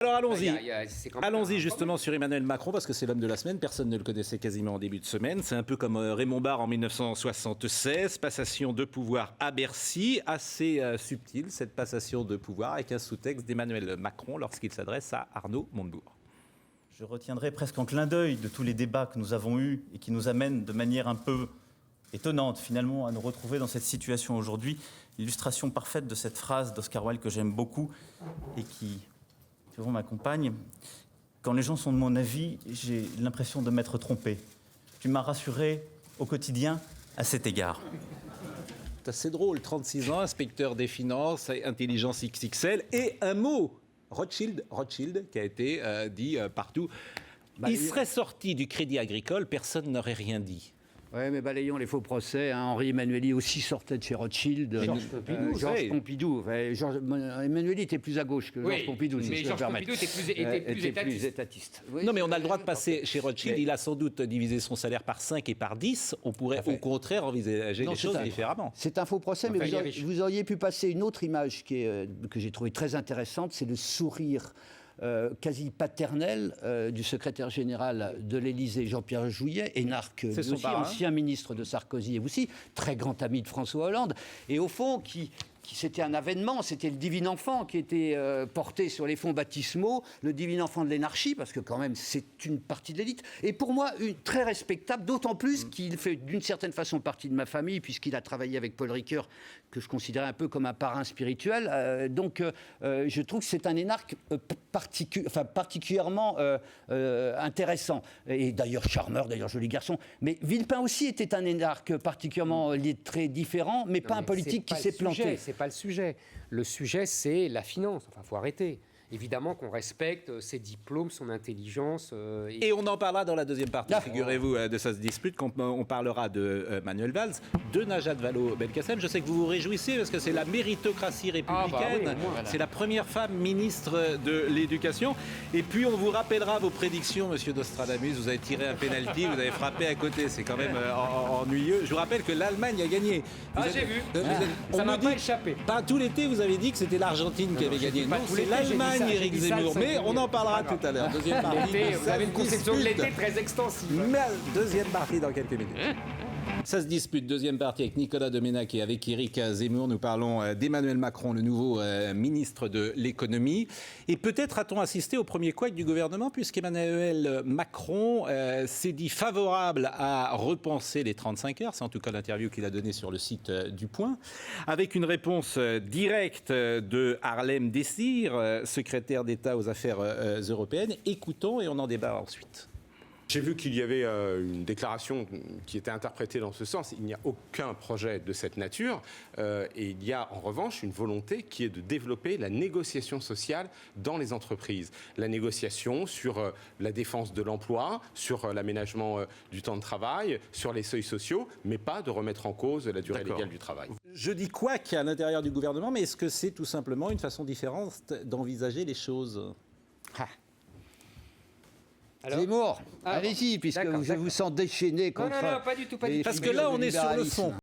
Alors allons-y. C'est Allons-y justement sur Emmanuel Macron, parce que c'est l'homme de la semaine. Personne ne le connaissait quasiment en début de semaine. C'est un peu comme Raymond Barre en 1976. Passation de pouvoir à Bercy. Assez subtile, cette passation de pouvoir, avec un sous-texte d'Emmanuel Macron lorsqu'il s'adresse à Arnaud Montebourg. Je retiendrai presque en clin d'œil de tous les débats que nous avons eus et qui nous amènent de manière un peu étonnante finalement à nous retrouver dans cette situation aujourd'hui. L'illustration parfaite de cette phrase d'Oscar Wilde que j'aime beaucoup et qui souvent m'accompagne. Quand les gens sont de mon avis, j'ai l'impression de m'être trompé. Tu m'as rassuré au quotidien à cet égard. C'est assez drôle, 36 ans, inspecteur des finances, intelligence XXL et un mot, Rothschild, qui a été dit partout. Il serait sorti du Crédit Agricole, personne n'aurait rien dit. Oui, mais balayons les faux procès. Henri Emmanuelli aussi sortait de chez Rothschild. Georges Pompidou. Emmanuelli était plus à gauche que Georges Pompidou. Mais Georges Pompidou était plus étatiste. Oui, non, mais on a le droit de passer chez Rothschild. Il a sans doute divisé son salaire par 5 et par 10. On pourrait au contraire envisager les choses différemment. C'est un faux procès, mais vous auriez pu passer une autre image que j'ai trouvée très intéressante. C'est le sourire quasi paternel du secrétaire général de l'Élysée, Jean-Pierre Jouyet, énarque, lui aussi, ancien ministre de Sarkozy et aussi, très grand ami de François Hollande, et au fond, c'était un avènement, c'était le divin enfant qui était porté sur les fonds baptismaux, le divin enfant de l'énarchie, parce que quand même c'est une partie de l'élite, et pour moi très respectable, d'autant plus qu'il fait d'une certaine façon partie de ma famille, puisqu'il a travaillé avec Paul Ricoeur, que je considérais un peu comme un parrain spirituel, donc je trouve que c'est un énarque particulièrement intéressant, et d'ailleurs charmeur, d'ailleurs joli garçon, mais Villepin aussi était un énarque particulièrement très différent, mais pas un politique qui s'est planté. C'est pas le sujet. Le sujet, c'est la finance. Enfin, faut arrêter. Évidemment qu'on respecte ses diplômes, son intelligence. Et on en parlera dans la deuxième partie, figurez-vous, de Ça se dispute, quand on parlera de Manuel Valls, de Najat Vallaud-Belkacem. Je sais que vous vous réjouissez parce que c'est la méritocratie républicaine. C'est la première femme ministre de l'Éducation. Et puis on vous rappellera vos prédictions, monsieur Nostradamus. Vous avez tiré un penalty, vous avez frappé à côté. C'est quand même ennuyeux. Je vous rappelle que l'Allemagne a gagné. J'ai vu. Ça m'a pas échappé. Pas tout l'été, vous avez dit que c'était l'Argentine qui avait gagné. Non, c'est l'Allemagne. Éric Zemmour, mais on en parlera tout à l'heure. Deuxième partie. Vous avez une conception de l'été très extensive. Deuxième partie dans quelques minutes. Ça se dispute, deuxième partie avec Nicolas Domenach et avec Éric Zemmour. Nous parlons d'Emmanuel Macron, le nouveau ministre de l'économie. Et peut-être a-t-on assisté au premier couac du gouvernement, puisqu'Emmanuel Macron s'est dit favorable à repenser les 35 heures. C'est en tout cas l'interview qu'il a donnée sur le site du Point. Avec une réponse directe de Harlem Désir, secrétaire d'État aux affaires européennes. Écoutons et on en débat ensuite. J'ai vu qu'il y avait une déclaration qui était interprétée dans ce sens. Il n'y a aucun projet de cette nature et il y a en revanche une volonté qui est de développer la négociation sociale dans les entreprises. La négociation sur la défense de l'emploi, sur l'aménagement du temps de travail, sur les seuils sociaux, mais pas de remettre en cause la durée légale du travail. Je dis quoi qu'il y a à l'intérieur du gouvernement, mais est-ce que c'est tout simplement une façon différente d'envisager les choses ? Zemmour, allez-y, puisque je vous sens déchaîné contre... Non, pas du tout. Parce que là, on est sur le fond.